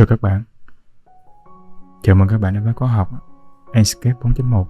Chào các bạn, chào mừng các bạn đến với khóa học Enscape 4.1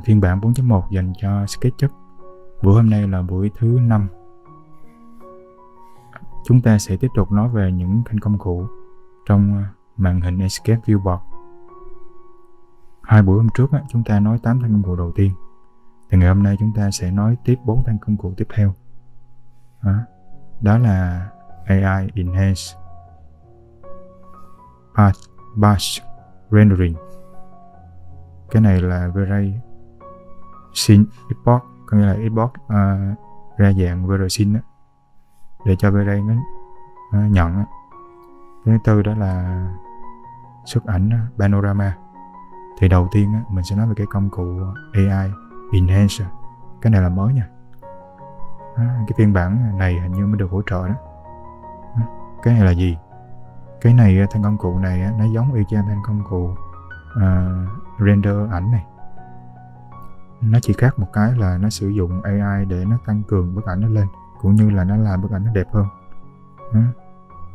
phiên bản 4.1 dành cho SketchUp. Buổi hôm nay là buổi thứ 5. Chúng ta sẽ tiếp tục nói về những kênh công cụ trong màn hình Enscape Viewport. Hai buổi hôm trước chúng ta nói 8 thanh công cụ đầu tiên, thì ngày hôm nay chúng ta sẽ nói tiếp 4 thanh công cụ tiếp theo. Đó là AI Enhance, Batch Rendering. Cái này là V-Ray Scene Export, có nghĩa là export ra dạng V-Ray Scene để cho V-Ray nó nhận. Cái thứ tư đó là xuất ảnh Panorama. Thì đầu tiên mình sẽ nói về cái công cụ AI Enhance. Cái này là mới nha. Cái phiên bản này hình như mới được hỗ trợ đó. Cái này là gì? Cái này, thanh công cụ này nó giống y chang thanh công cụ render ảnh này. Nó chỉ khác một cái là nó sử dụng AI để nó tăng cường bức ảnh nó lên, cũng như là nó làm bức ảnh nó đẹp hơn,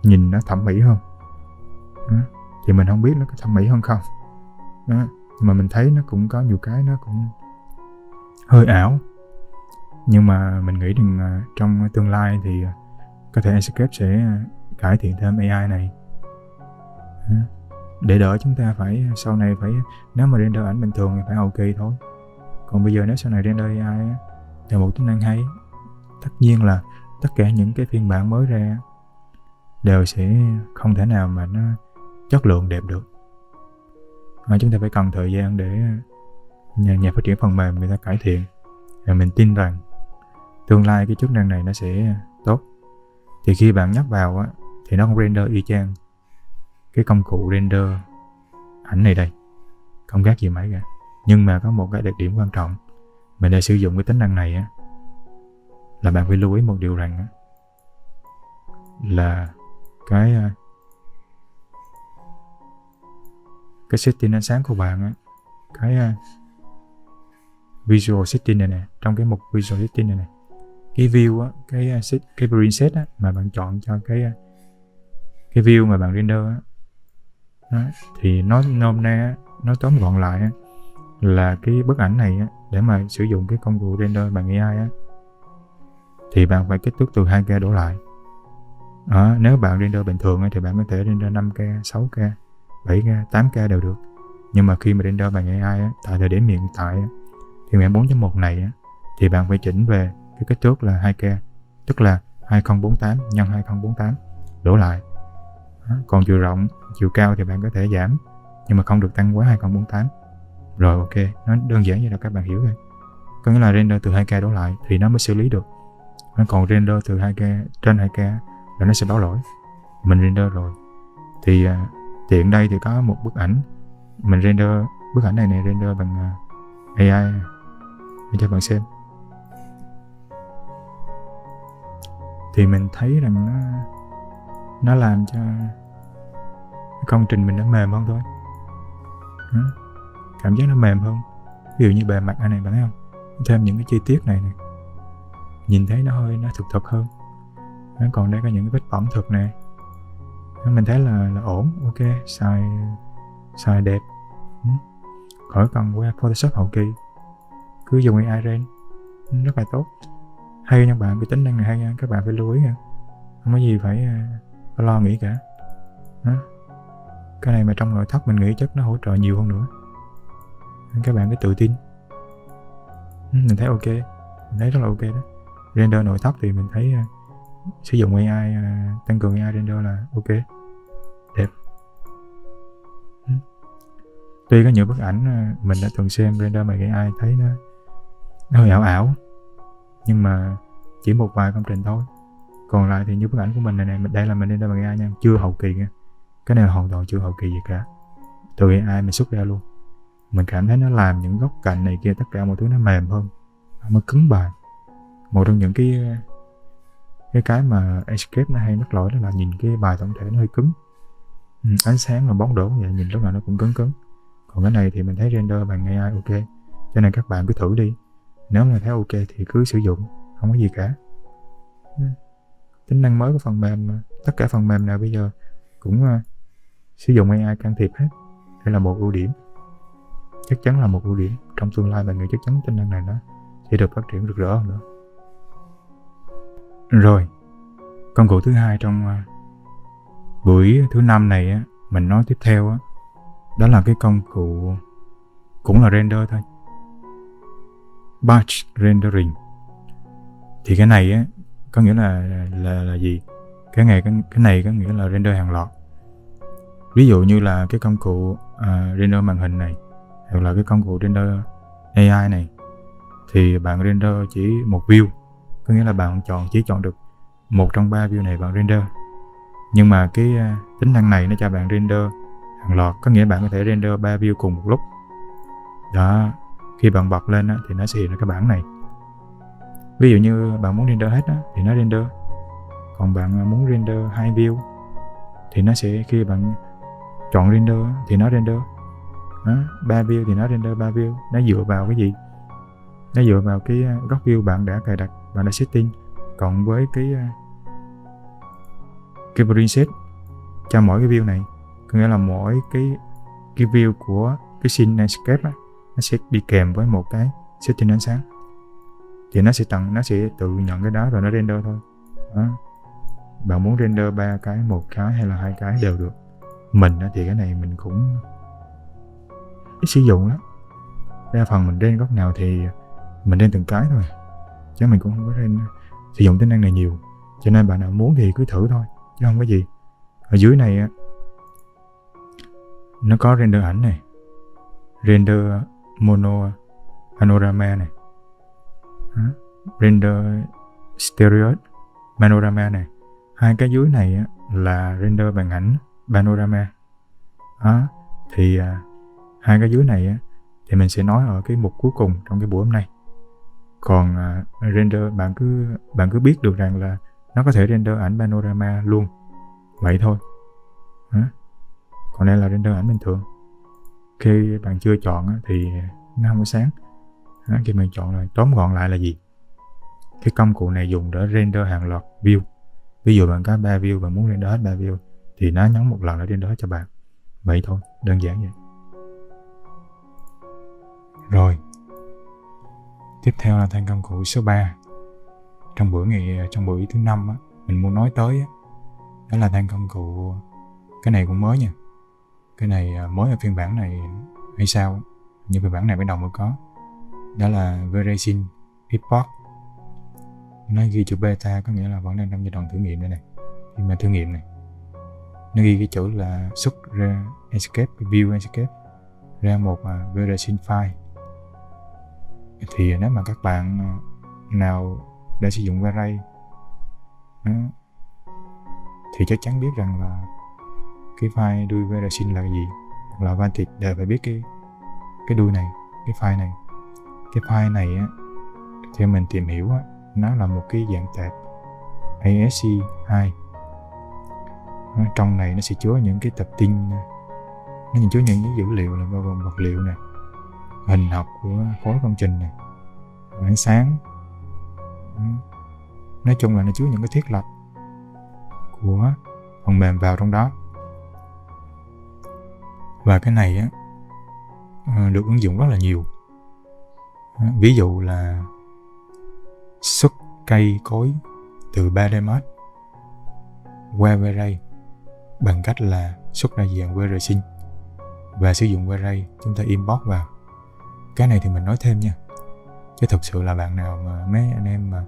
nhìn nó thẩm mỹ hơn. Thì mình không biết nó có thẩm mỹ hơn không, mà mình thấy nó cũng có nhiều cái nó cũng hơi ảo. Nhưng mà mình nghĩ rằng trong tương lai thì có thể Enscape sẽ cải thiện thêm AI này để đỡ chúng ta phải sau này phải, nếu mà render ảnh bình thường thì phải hậu kỳ thôi. Còn bây giờ nếu sau này render AI là một tính năng hay, tất nhiên là tất cả những cái phiên bản mới ra đều sẽ không thể nào mà nó chất lượng đẹp được. Chúng ta phải cần thời gian để nhà phát triển phần mềm người ta cải thiện. Và mình tin rằng tương lai cái chức năng này nó sẽ tốt. Thì khi bạn nhấp vào thì nó không render y chang cái công cụ render ảnh này đây, không khác gì mấy cả. Nhưng mà có một cái đặc điểm quan trọng, mình đã sử dụng cái tính năng này là bạn phải lưu ý một điều rằng là cái setting ánh sáng của bạn, cái visual setting này nè, trong cái mục visual setting này, cái view cái preset mà bạn chọn cho cái view mà bạn render thì nó nôm na, nó tóm gọn lại là cái bức ảnh này để mà sử dụng cái công cụ render bằng AI thì bạn phải kích thước từ 2K đổ lại. Nếu bạn render bình thường thì bạn có thể render 5K, 6K, 7K, 8K đều được. Nhưng mà khi mà render bằng AI tại thời điểm hiện tại thì bản 4.1 này thì bạn phải chỉnh về cái kích thước là 2K, tức là 2048 x 2048 đổ lại. Còn chiều rộng, chiều cao thì bạn có thể giảm, nhưng mà không được tăng quá 2048. Rồi ok, nó đơn giản như là các bạn hiểu thôi. Có nghĩa là render từ 2K đổ lại thì nó mới xử lý được. Còn render từ 2K trên 2K là nó sẽ báo lỗi. Mình render rồi thì tiện đây thì có một bức ảnh mình render, bức ảnh này render bằng AI để cho bạn xem. Thì mình thấy rằng nó làm cho cái công trình mình nó mềm hơn thôi. Cảm giác nó mềm hơn. Ví dụ như bề mặt này bạn thấy không, thêm những cái chi tiết này nhìn thấy nó thực hơn. Còn đây có những cái vết bẩn thực nè, mình thấy là ổn, ok, xài đẹp, khỏi cần qua Photoshop hậu kỳ, cứ dùng AI render rất là tốt. Hay nha bạn, cái tính năng này hay nha, các bạn phải lưu ý nha, không có gì phải lo nghĩ cả. Cái này mà trong nội thất mình nghĩ chắc nó hỗ trợ nhiều hơn nữa. Các bạn cứ tự tin. Mình thấy ok, mình thấy rất là ok đó. Render nội thất thì mình thấy sử dụng AI, tăng cường AI render là ok, đẹp. Tuy có nhiều bức ảnh mình đã từng xem render bằng AI thấy nó hơi ảo, nhưng mà chỉ một vài công trình thôi. Còn lại thì như bức ảnh của mình này, đây là mình render bằng AI nha, chưa hậu kỳ nha. Cái này là hoàn toàn chưa hậu kỳ gì cả, từ AI mình xuất ra luôn. Mình cảm thấy nó làm những góc cạnh này kia, tất cả mọi thứ nó mềm hơn, nó cứng bài. Một trong những cái mà Enscape nó hay mắc lỗi đó là nhìn cái bài tổng thể nó hơi cứng. Ánh sáng và bóng đổ vậy nhìn lúc nào nó cũng cứng. Còn cái này thì mình thấy render bằng AI ok, cho nên các bạn cứ thử đi. Nếu mà thấy ok thì cứ sử dụng, không có gì cả. Tính năng mới của phần mềm, tất cả phần mềm nào bây giờ cũng sử dụng AI can thiệp hết. Đây là một ưu điểm, chắc chắn là một ưu điểm. Trong tương lai bạn nghĩ chắc chắn tính năng này nó sẽ được phát triển rực rỡ hơn nữa. Rồi, công cụ thứ hai trong buổi thứ 5 này á, mình nói tiếp theo á, đó là cái công cụ cũng là render thôi, batch rendering. Thì cái này á có nghĩa là gì? Cái này có nghĩa là render hàng loạt. Ví dụ như là cái công cụ render màn hình này, hoặc là cái công cụ render AI này, thì bạn render chỉ một view, có nghĩa là bạn chỉ chọn được một trong 3 view này bạn render. Nhưng mà cái tính năng này nó cho bạn render hàng loạt, có nghĩa bạn có thể render 3 view cùng một lúc. Đó, khi bạn bật lên á, thì nó sẽ hiện ra cái bảng này. Ví dụ như bạn muốn render hết á, thì nó render. Còn bạn muốn render 2 view thì nó sẽ, khi bạn chọn render thì nó render. 3 view thì nó render 3 view. Nó dựa vào cái gì? Nó dựa vào cái góc view bạn đã cài đặt, bạn đã setting, cộng với cái preset cho mỗi cái view này. Có nghĩa là mỗi cái view của cái scene landscape á, nó sẽ đi kèm với một cái setting ánh sáng. Thì nó sẽ tự nhận cái đó rồi nó render thôi. Đó. Bạn muốn render 3 cái, 1 cái hay là 2 cái đều được. Mình thì cái này mình cũng ít sử dụng lắm. Đa phần mình render góc nào thì mình render từng cái thôi, chứ mình cũng không có sử dụng tính năng này nhiều. Cho nên bạn nào muốn thì cứ thử thôi, chứ không có gì. Ở dưới này nó có render ảnh này, render mono panorama này, render stereo panorama này. Hai cái dưới này là render màn ảnh panorama. Thì hai cái dưới này thì mình sẽ nói ở cái mục cuối cùng trong cái buổi hôm nay. Còn render, bạn cứ biết được rằng là nó có thể render ảnh panorama luôn, vậy thôi. Còn đây là render ảnh bình thường. Khi bạn chưa chọn thì nó không có sáng. Khi mình chọn rồi, tóm gọn lại là gì? Cái công cụ này dùng để render hàng loạt view. Ví dụ bạn có 3 view, bạn muốn render hết 3 view thì nó nhấn một lần để render hết cho bạn. Vậy thôi, đơn giản vậy. Rồi, tiếp theo là thanh công cụ số 3. Trong buổi thứ 5 mình muốn nói tới đó là thanh công cụ, cái này cũng mới nha. Cái này mới ở phiên bản này hay sao, như phiên bản này ban đầu mới có. Đó là Verizon Import. Nó ghi chữ beta, có nghĩa là vẫn đang trong giai đoạn thử nghiệm đây này. Nhưng mà thử nghiệm này, nó ghi cái chữ là xuất ra escape, view escape ra một Verizon file. Thì nếu mà các bạn nào đã sử dụng Verizon thì chắc chắn biết rằng là cái file đuôi Verizon là cái gì, hoặc là Vantage đều phải biết cái đuôi này, cái file này. Cái file này theo mình tìm hiểu nó là một cái dạng tệp ASCII. Trong này nó sẽ chứa những cái tập tin, nó chứa những cái dữ liệu là bao gồm vật liệu nè, hình học của khối công trình nè, ánh sáng. Nói chung là nó chứa những cái thiết lập của phần mềm vào trong đó. Và cái này được ứng dụng rất là nhiều. Ví dụ là xuất cây cối từ 3D Max qua V-Ray bằng cách là xuất ra dạng Verizon và sử dụng V-Ray chúng ta import vào. Cái này thì mình nói thêm nha, chứ thực sự là bạn nào mà mấy anh em mà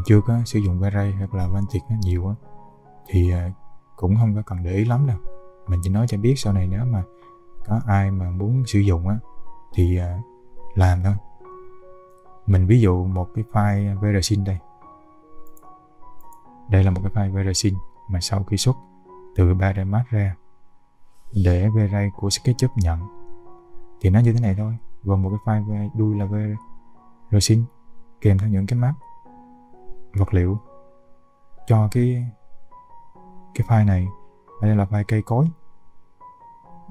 chưa có sử dụng V-Ray hoặc là Vantage nhiều thì cũng không có cần để ý lắm đâu. Mình chỉ nói cho biết sau này nếu mà có ai mà muốn sử dụng thì làm thôi. Mình ví dụ một cái file Verizon đây. Đây là một cái file Verizon mà sau khi xuất từ 3D Max ra để V-Ray của SketchUp nhận thì nó như thế này thôi, gồm một cái file đuôi là Verizon kèm theo những cái map vật liệu cho cái file này. Đây là file cây cối.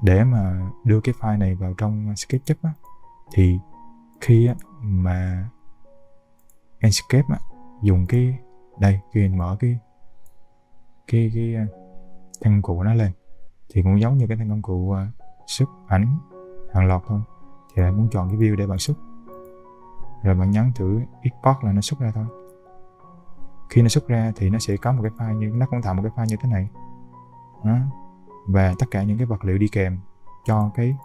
Để mà đưa cái file này vào trong SketchUp thì khi mà Enscape dùng cái đây, khi mình mở cái thanh cụ nó lên thì cũng giống như cái công cụ xuất ảnh hàng loạt thôi. Thì bạn muốn chọn cái view để bạn xuất, rồi bạn nhấn thử export là nó xuất ra thôi. Khi nó xuất ra thì nó sẽ có một cái file như nó cũng tạo một cái file như thế này đó. Và tất cả những cái vật liệu đi kèm cho cái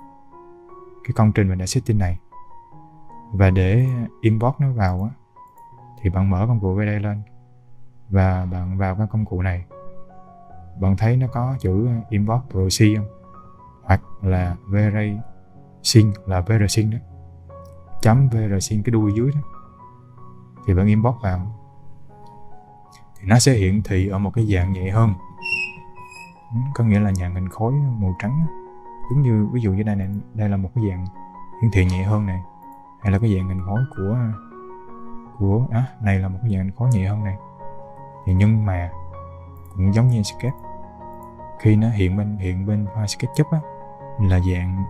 công trình mình đã setting này. Và để import nó vào á, thì bạn mở công cụ về đây lên và bạn vào cái công cụ này. Bạn thấy nó có chữ import proxy không? Hoặc là vrasync là vrasync đó, chấm vrasync cái đuôi dưới đó. Thì bạn import vào thì nó sẽ hiển thị ở một cái dạng nhẹ hơn, có nghĩa là dạng hình khối màu trắng, giống như ví dụ như đây là một cái dạng hiển thị nhẹ hơn này, hay là cái dạng hình khối của này là một cái dạng hình khối nhẹ hơn này. Thì nhưng mà cũng giống như Enscape, khi nó hiện bên file SketchUp á, là dạng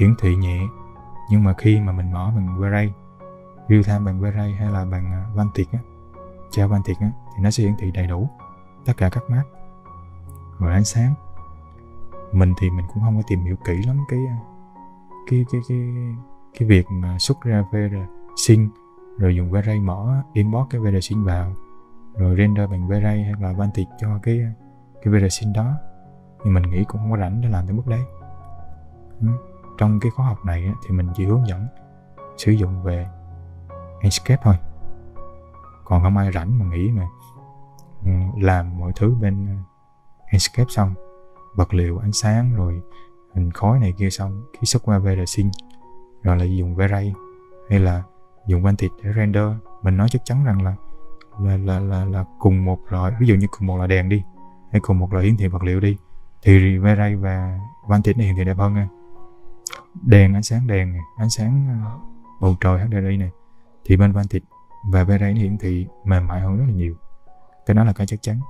hiển thị nhẹ, nhưng mà khi mà mình mở bằng V-Ray, real time bằng V-Ray hay là bằng Vantage á, treo Vantage á, thì nó sẽ hiển thị đầy đủ tất cả các map rồi ánh sáng. Mình thì mình cũng không có tìm hiểu kỹ lắm cái việc mà xuất ra VRSync rồi dùng V-Ray mở import cái VRSync vào rồi render bằng V-Ray hay là Vantage cho cái VRSync đó. Nhưng mình nghĩ cũng không có rảnh để làm tới mức đấy. Trong cái khóa học này thì mình chỉ hướng dẫn sử dụng về Enscape thôi. Còn không ai rảnh mà nghĩ mà làm mọi thứ bên Enscape xong, vật liệu, ánh sáng rồi hình khối này kia xong, khi xuất qua VRSync rồi lại dùng V-Ray hay là dùng Vantage để render. Mình nói chắc chắn rằng là cùng một loại, ví dụ như cùng một loại đèn đi, hay cùng một loại hiển thị vật liệu đi, thì V-Ray và Vantage này hiển thị đẹp hơn nha. Đèn, ánh sáng bầu trời HDRI này, thì bên Vantage và V-Ray hiển thị mềm mại hơn rất là nhiều. Cái đó là cái chắc chắn.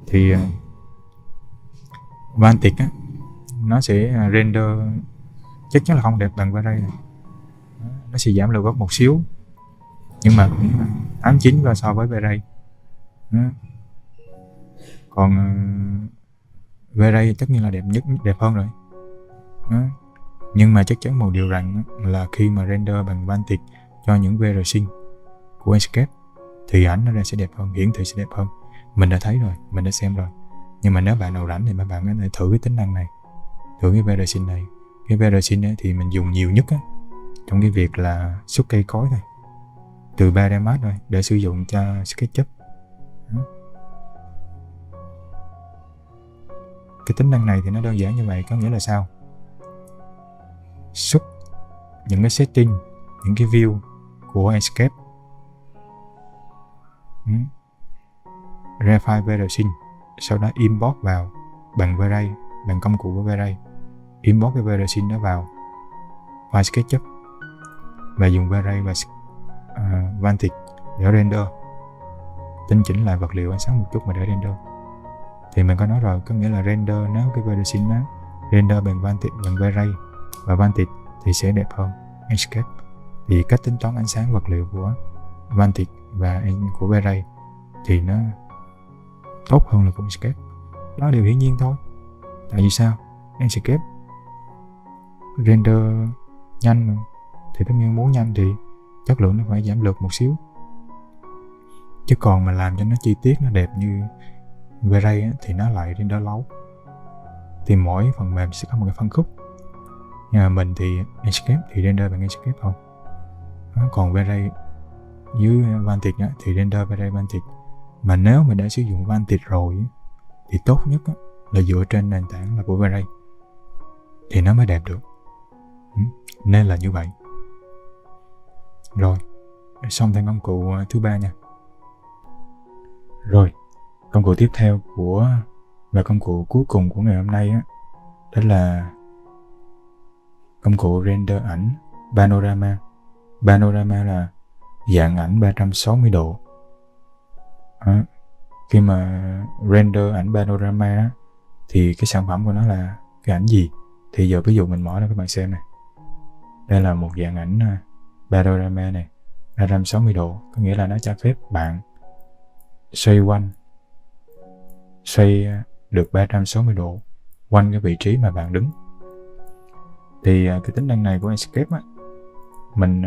Thì Vantage á, nó sẽ render chắc chắn là không đẹp bằng V-Ray này. Nó sẽ giảm lưu gốc một xíu, nhưng mà cũng 8-9 so với V-Ray. Còn V-Ray tất nhiên là đẹp hơn rồi. Nhưng mà chắc chắn một điều rằng là khi mà render bằng Vantage cho những VRSync của Enscape thì ảnh nó ra sẽ đẹp hơn, hiển thị sẽ đẹp hơn. Mình đã thấy rồi, mình đã xem rồi. Nhưng mà nếu bạn nào rảnh thì mấy bạn có thể thử cái tính năng này, thử cái VRSync này. Cái VRSync ấy thì mình dùng nhiều nhất á, trong cái việc là xuất cây cối thôi, từ 3D Max thôi, để sử dụng cho SketchUp. Cái tính năng này thì nó đơn giản như vậy, có nghĩa là sao? Xuất những cái setting, những cái view của Enscape ra file VRSync, sau đó import vào bằng V-Ray, bằng công cụ của V-Ray, import cái VRSync đó vào file SketchUp và dùng V-Ray và Vantage để render, tinh chỉnh lại vật liệu, ánh sáng một chút mà để render. Thì mình có nói rồi, có nghĩa là render, nếu cái VRSync nó render bằng Vantage, bằng V-Ray và Vantage thì sẽ đẹp hơn Enscape. Thì cách tính toán ánh sáng vật liệu của Vantage và của V-Ray thì nó tốt hơn là của Enscape. Đó là điều hiển nhiên thôi. Tại vì sao? Enscape render nhanh mà, thì tất nhiên muốn nhanh thì chất lượng nó phải giảm lược một xíu. Chứ còn mà làm cho nó chi tiết, nó đẹp như V-Ray thì nó lại render lâu. Thì mỗi phần mềm sẽ có một cái phân khúc. Nhưng mà mình thì Enscape thì render bằng Enscape thôi. Còn V-Ray với Vantage thì render V-Ray Vantage. Mà nếu mà đã sử dụng Vantage rồi thì tốt nhất là dựa trên nền tảng là của V-Ray thì nó mới đẹp được. Nên là như vậy. Rồi, xong thêm công cụ thứ ba nha. Rồi, công cụ tiếp theo và công cụ cuối cùng của ngày hôm nay đó là công cụ render ảnh Panorama. Panorama là dạng ảnh 360 độ. Khi mà render ảnh Panorama thì cái sản phẩm của nó là cái ảnh gì? Thì giờ ví dụ mình mở ra các bạn xem này. Đây là một dạng ảnh Panorama này, 360 độ, có nghĩa là nó cho phép bạn xoay quanh, xoay được 360 độ quanh cái vị trí mà bạn đứng. Thì cái tính năng này của Enscape á, mình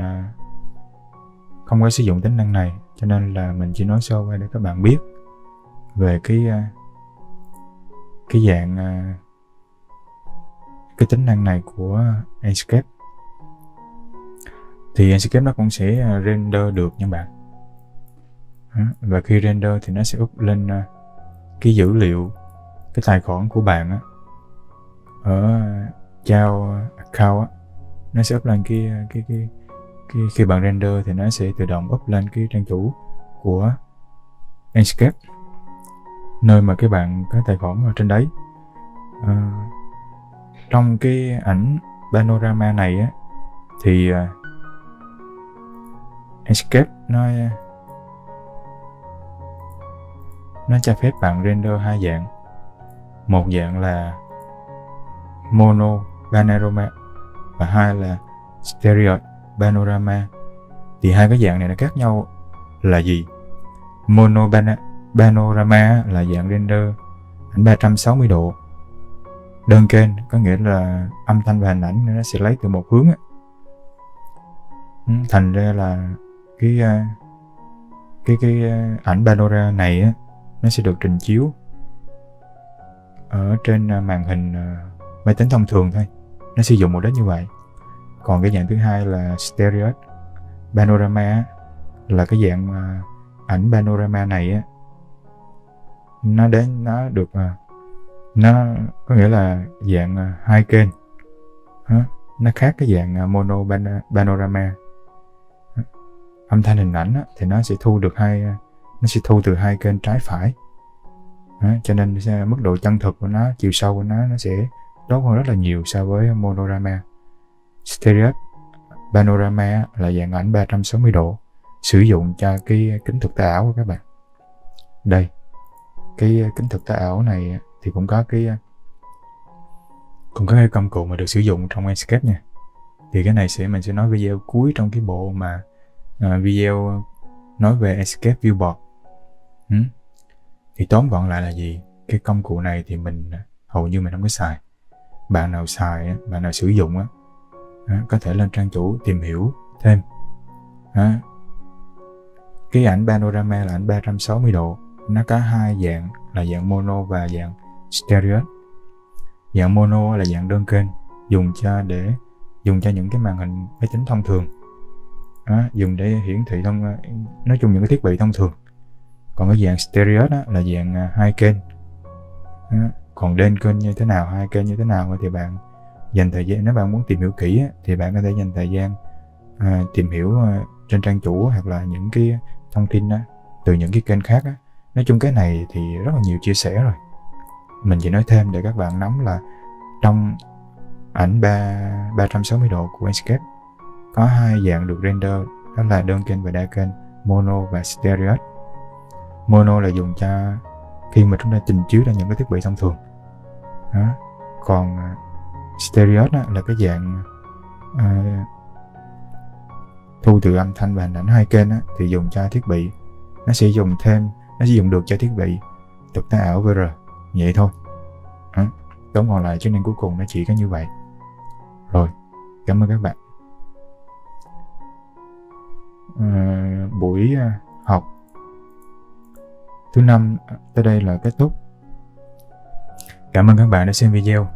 không có sử dụng tính năng này, cho nên là mình chỉ nói sơ qua để các bạn biết về cái dạng cái tính năng này của Enscape. Thì Enscape nó cũng sẽ render được nha bạn. Và khi render thì nó sẽ up lên cái dữ liệu, cái tài khoản của bạn á, ở Chao account á, nó sẽ up lên cái khi bạn render thì nó sẽ tự động up lên cái trang chủ của Enscape, nơi mà các bạn có tài khoản ở trên đấy. Trong cái ảnh panorama này á, thì Enscape nó cho phép bạn render hai dạng. Một dạng là mono panorama và hai là stereo panorama. Thì hai cái dạng này nó khác nhau là gì? Mono panorama là dạng render ảnh 360 độ đơn kênh, có nghĩa là âm thanh và hình ảnh nó sẽ lấy từ một hướng á. Thành ra là cái ảnh panorama này á, nó sẽ được trình chiếu ở trên màn hình máy tính thông thường thôi, nó sử dụng mục đích như vậy. Còn cái dạng thứ hai là stereo panorama là cái dạng ảnh panorama này á, nó có nghĩa là dạng hai kênh, nó khác cái dạng mono panorama. Âm thanh hình ảnh á, thì nó sẽ thu từ hai kênh trái phải. Cho nên mức độ chân thực của nó, chiều sâu của nó sẽ tốt hơn rất là nhiều so với monorama. Stereo panorama là dạng ảnh 360 độ sử dụng cho cái kính thực tế ảo của các bạn. Đây, cái kính thực tế ảo này thì cũng có cái công cụ mà được sử dụng trong Enscape nha. Thì cái này mình sẽ nói video cuối trong cái bộ mà video nói về Enscape Viewport. Thì tóm gọn lại là gì? Cái công cụ này thì hầu như mình không có xài. Bạn nào xài, bạn nào sử dụng có thể lên trang chủ tìm hiểu thêm. Cái ảnh panorama là ảnh 360 độ, nó có hai dạng là dạng mono và dạng stereo. Dạng mono là dạng đơn kênh, dùng cho những cái màn hình máy tính thông thường, dùng để hiển thị nói chung những cái thiết bị thông thường. Còn cái dạng stereo đó là dạng hai kênh. Còn đơn kênh như thế nào, hai kênh như thế nào thì bạn dành thời gian, nếu bạn muốn tìm hiểu kỹ thì bạn có thể dành thời gian tìm hiểu trên trang chủ hoặc là những cái thông tin từ những cái kênh khác. Nói chung cái này thì rất là nhiều chia sẻ rồi, mình chỉ nói thêm để các bạn nắm là trong ảnh 360 độ của Enscape có hai dạng được render, đó là đơn kênh và đa kênh, mono và stereo. Mono là dùng cho khi mà chúng ta trình chiếu ra những cái thiết bị thông thường. Còn stereo là cái dạng thu từ âm thanh và hình ảnh hai kênh thì dùng cho thiết bị, nó sẽ dùng được cho thiết bị thực tế ảo VR, vậy thôi. Tóm gọn lại chức năng cuối cùng nó chỉ có như vậy. Rồi, cảm ơn các bạn. Buổi học thứ 5 tới đây là kết thúc. Cảm ơn các bạn đã xem video.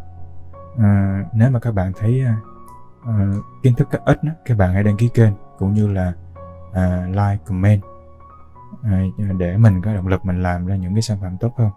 Nếu mà các bạn thấy kiến thức có ích, các bạn hãy đăng ký kênh cũng như là like, comment để mình có động lực mình làm ra những cái sản phẩm tốt hơn.